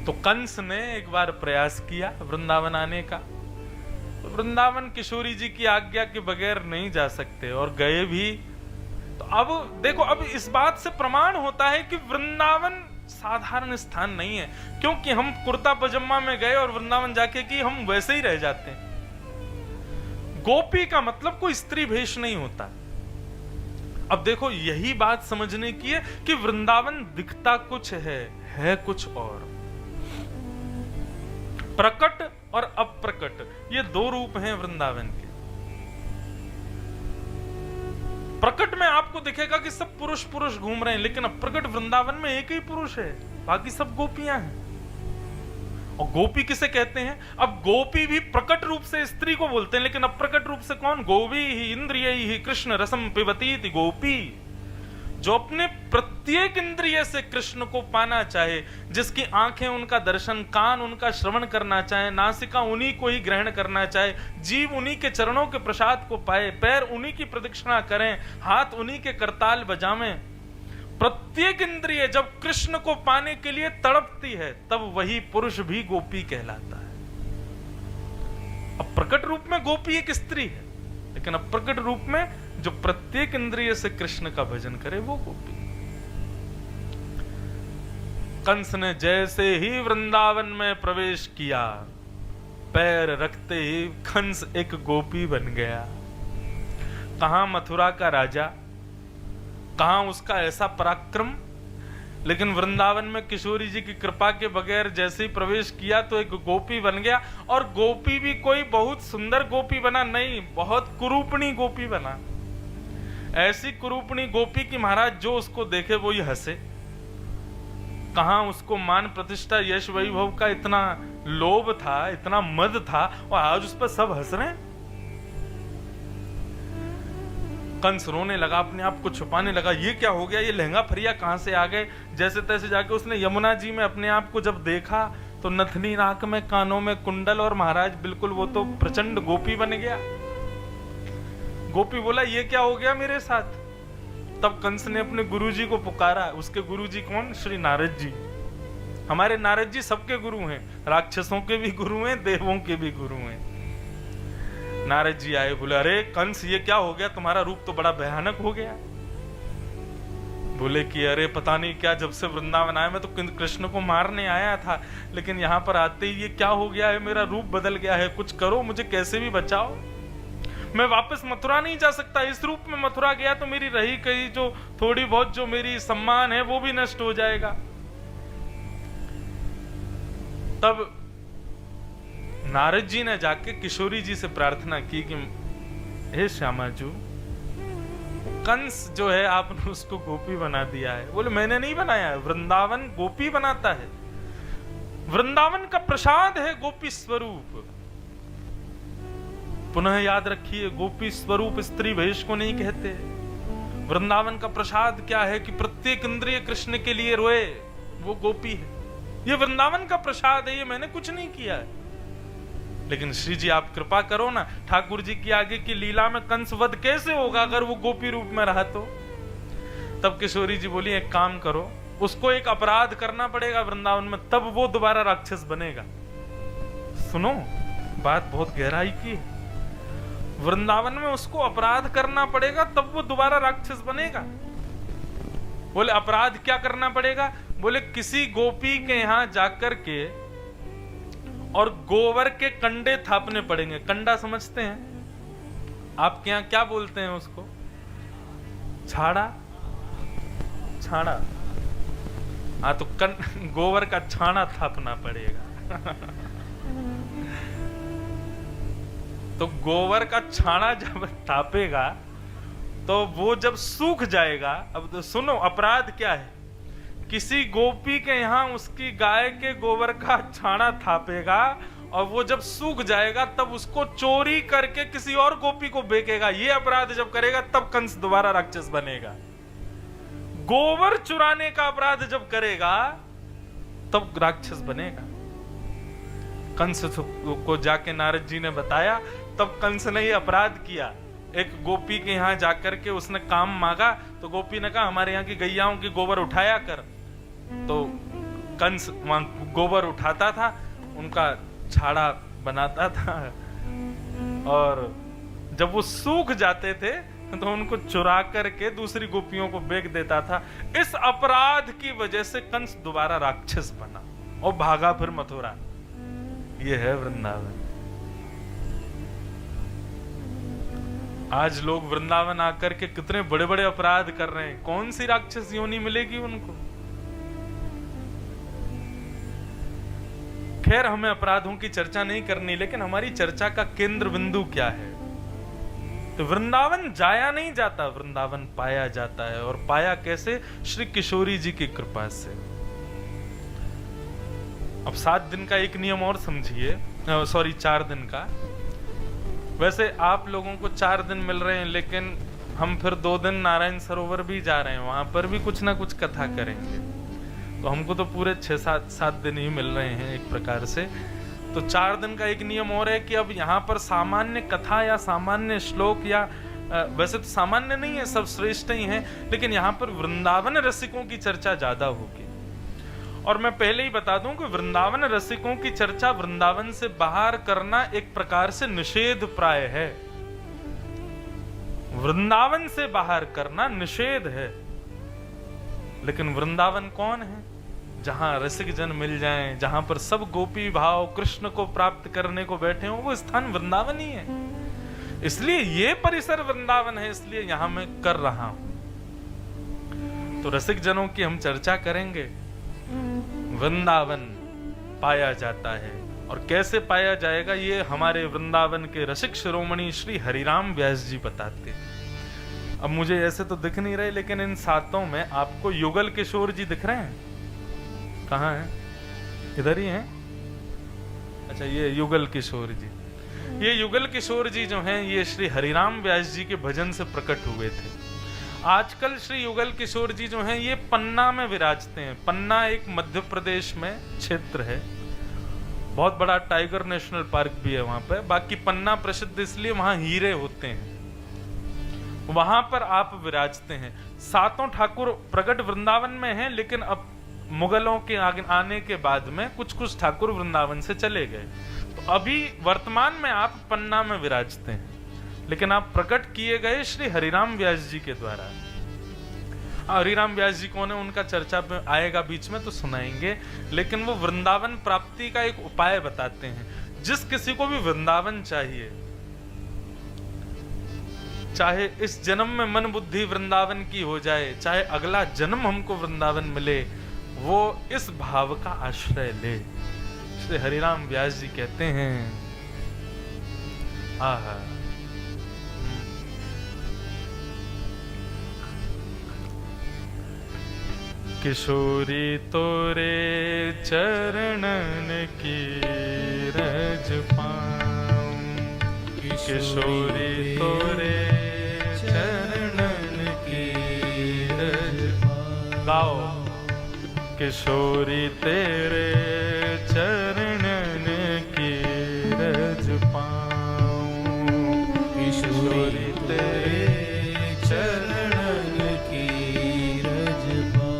तो कंस ने एक बार प्रयास किया वृंदावन आने का। तो वृंदावन किशोरी जी की आज्ञा के बगैर नहीं जा सकते और गए भी। तो अब देखो, अब इस बात से प्रमाण होता है कि वृंदावन साधारण स्थान नहीं है, क्योंकि हम कुर्ता पजामा में गए और वृंदावन जाके कि हम वैसे ही रह जाते हैं। गोपी का मतलब कोई स्त्री भेष नहीं होता। अब देखो, यही बात समझने की है कि वृंदावन दिखता कुछ है कुछ और। प्रकट और अप्रकट, ये दो रूप हैं वृंदावन के। प्रकट में आपको दिखेगा कि सब पुरुष पुरुष घूम रहे हैं, लेकिन अप्रकट वृंदावन में एक ही पुरुष है, बाकी सब गोपियां हैं। और गोपी किसे कहते हैं? अब गोपी भी प्रकट रूप से स्त्री को बोलते हैं, लेकिन अप्रकट रूप से कौन? गोवी ही इंद्रिय ही कृष्ण रसम पिबती गोपी। जो अपने प्रत्येक इंद्रिय से कृष्ण को पाना चाहे, जिसकी आंखें उनका दर्शन, कान उनका श्रवण करना चाहे, नासिका उन्हीं को ही ग्रहण करना चाहे, जीव उन्हीं के चरणों के प्रसाद को पाए, पैर उन्हीं की प्रदक्षिणा करें, हाथ उन्हीं के करताल बजावें। प्रत्येक इंद्रिय जब कृष्ण को पाने के लिए तड़पती है, तब वही पुरुष भी गोपी कहलाता है। अब प्रकट रूप में गोपी एक स्त्री है, लेकिन अप्रकट रूप में जो प्रत्येक इंद्रिय से कृष्ण का भजन करे वो गोपी। कंस ने जैसे ही वृंदावन में प्रवेश किया, पैर रखते ही कंस एक गोपी बन गया। कहां मथुरा का राजा, कहां उसका ऐसा पराक्रम, लेकिन वृंदावन में किशोरी जी की कृपा के बगैर जैसे ही प्रवेश किया तो एक गोपी बन गया। और गोपी भी कोई बहुत सुंदर गोपी बना नहीं, बहुत कुरूपणी गोपी बना। ऐसी कुरूपणी गोपी की महाराज जो उसको देखे वो ही हंसे। कहां उसको मान प्रतिष्ठा यश वैभव का इतना लोभ था, इतना मद था, और आज उस पर सब हंस रहे हैं। कंस रोने लगा, अपने आप को छुपाने लगा। ये क्या हो गया? ये लहंगा फरिया कहां से आ गए? जैसे तैसे जाके उसने यमुना जी में अपने आप को जब देखा तो नथनी नाक में, कानों में कुंडल, और महाराज बिल्कुल वो तो प्रचंड गोपी बन गया। गोपी बोला, ये क्या हो गया मेरे साथ? तब कंस ने अपने गुरुजी को पुकारा। उसके गुरुजी कौन? श्री नारद जी। हमारे नारद जी सबके गुरु हैं, राक्षसों के भी गुरु हैं, देवों के भी गुरु हैं। नारद जी आए, बोले, अरे कंस ये क्या हो गया? तुम्हारा रूप तो बड़ा भयानक हो गया। बोले कि अरे पता नहीं क्या, जब से वृंदावन आया मैं तो कृष्ण को मारने आया था, लेकिन यहाँ पर आते ही ये क्या हो गया है? मेरा रूप बदल गया है, कुछ करो, मुझे कैसे भी बचाओ। मैं वापस मथुरा नहीं जा सकता। इस रूप में मथुरा गया तो मेरी रही कहीं जो थोड़ी बहुत जो मेरी सम्मान है वो भी नष्ट हो जाएगा। तब नारद जी ने जाके किशोरी जी से प्रार्थना की कि हे श्यामा जी, कंस जो है आपने उसको गोपी बना दिया है। बोले, मैंने नहीं बनाया है, वृंदावन गोपी बनाता है। वृंदावन का प्रसाद है गोपी स्वरूप। पुनः याद रखिए, गोपी स्वरूप स्त्री भेष को नहीं कहते। वृंदावन का प्रसाद क्या है कि प्रत्येक इंद्रिय कृष्ण के लिए रोए, वो गोपी है। ये वृंदावन का प्रसाद है, ये मैंने कुछ नहीं किया है। लेकिन श्री जी आप कृपा करो ना, ठाकुर जी की आगे की लीला में कंस वध कैसे होगा अगर वो गोपी रूप में रहा तो? तब किशोरी जी बोली, एक काम करो, उसको एक अपराध करना पड़ेगा वृंदावन में, तब वो दोबारा राक्षस बनेगा। सुनो, बात बहुत गहराई की है। वृंदावन में उसको अपराध करना पड़ेगा तब वो दोबारा राक्षस बनेगा। बोले, अपराध क्या करना पड़ेगा? बोले, किसी गोपी के यहां जाकर के और गोबर के कंडे थापने पड़ेंगे। कंडा समझते हैं? आपके यहां क्या बोलते हैं उसको? छाड़ा? छाड़ा? हाँ, तो गोबर का छाना थापना पड़ेगा। तो गोबर का छाना जब थापेगा तो वो जब सूख जाएगा। अब तो सुनो, अपराध क्या है? किसी गोपी के यहां उसकी गाय के गोबर का छाना थापेगा और वो जब सूख जाएगा तब उसको चोरी करके किसी और गोपी को बेचेगा। ये अपराध जब करेगा तब कंस दोबारा राक्षस बनेगा। गोबर चुराने का अपराध जब करेगा तब राक्षस बनेगा। कंस को जाके नारद जी ने बताया, तब कंस ने ये अपराध किया। एक गोपी के यहाँ जाकर के उसने काम मांगा तो गोपी ने कहा, हमारे यहाँ की गैयाओं की गोबर उठाया कर। तो कंस वहां गोबर उठाता था, उनका छाड़ा बनाता था, और जब वो सूख जाते थे तो उनको चुरा करके दूसरी गोपियों को बेच देता था। इस अपराध की वजह से कंस दोबारा राक्षस बना और भागा फिर मथुरा। ये है वृंदावन। आज लोग वृंदावन आकर के कितने बड़े बड़े अपराध कर रहे हैं, कौन सी राक्षस योनि मिलेगी उनको? खैर, हमें अपराधों की चर्चा नहीं करनी, लेकिन हमारी चर्चा का केंद्र बिंदु क्या है? तो वृंदावन जाया नहीं जाता, वृंदावन पाया जाता है। और पाया कैसे? श्री किशोरी जी की कृपा से। अब 7 दिन का एक नियम और समझिए, सॉरी 4 दिन का। वैसे आप लोगों को 4 दिन मिल रहे हैं, लेकिन हम फिर 2 दिन नारायण सरोवर भी जा रहे हैं, वहां पर भी कुछ ना कुछ कथा करेंगे, तो हमको तो पूरे 6-7 दिन ही मिल रहे हैं एक प्रकार से। तो 4 दिन का एक नियम और है कि अब यहाँ पर सामान्य कथा या सामान्य श्लोक या वैसे तो सामान्य नहीं है, सब श्रेष्ठ ही हैं, लेकिन यहाँ पर वृंदावन रसिकों की चर्चा ज्यादा होगी। और मैं पहले ही बता दूं कि वृंदावन रसिकों की चर्चा वृंदावन से बाहर करना एक प्रकार से निषेध प्राय है। वृंदावन से बाहर करना निषेध है, लेकिन वृंदावन कौन है? जहां रसिक जन मिल जाएं, जहां पर सब गोपी भाव कृष्ण को प्राप्त करने को बैठे हों, वो स्थान वृंदावन ही है। इसलिए ये परिसर वृंदावन है, इसलिए यहां मैं कर रहा हूं। तो रसिक जनों की हम चर्चा करेंगे। वृंदावन पाया जाता है, और कैसे पाया जाएगा ये हमारे वृंदावन के रसिक शिरोमणि श्री हरिराम व्यास जी बताते। अब मुझे ऐसे तो दिख नहीं रहे, लेकिन इन 7 में आपको युगल किशोर जी दिख रहे हैं। कहाँ हैं? इधर ही हैं। अच्छा, ये युगल किशोर जी। ये युगल किशोर जी जो हैं, ये श्री हरिराम व्यास जी के भजन से प्रकट हुए थे। आजकल श्री युगल किशोर जी जो हैं, ये पन्ना में विराजते हैं। पन्ना एक मध्य प्रदेश में क्षेत्र है, बहुत बड़ा टाइगर नेशनल पार्क भी है वहां पे। बाकी पन्ना प्रसिद्ध इसलिए वहां हीरे होते हैं, वहां पर आप विराजते हैं। 7 ठाकुर प्रकट वृंदावन में हैं, लेकिन अब मुगलों के आने के बाद में कुछ ठाकुर वृंदावन से चले गए, तो अभी वर्तमान में आप पन्ना में विराजते हैं, लेकिन आप प्रकट किए गए श्री हरिराम व्यास जी के द्वारा। हरिराम व्यास जी कौन है, उनका चर्चा में आएगा बीच में तो सुनाएंगे, लेकिन वो वृंदावन प्राप्ति का एक उपाय बताते हैं। जिस किसी को भी वृंदावन चाहिए, चाहे इस जन्म में मन बुद्धि वृंदावन की हो जाए, चाहे अगला जन्म हमको वृंदावन मिले, वो इस भाव का आश्रय ले। श्री हरिराम व्यास जी कहते हैं, आहा, किशोरी तोरे चरणन की रज पाऊं, किशोरी तोरे चरणन की रज पाऊं। गाओ। किशोरी तेरे चरणन की रज पाऊं, किशोरी तेरे चरणन की रज पाऊं।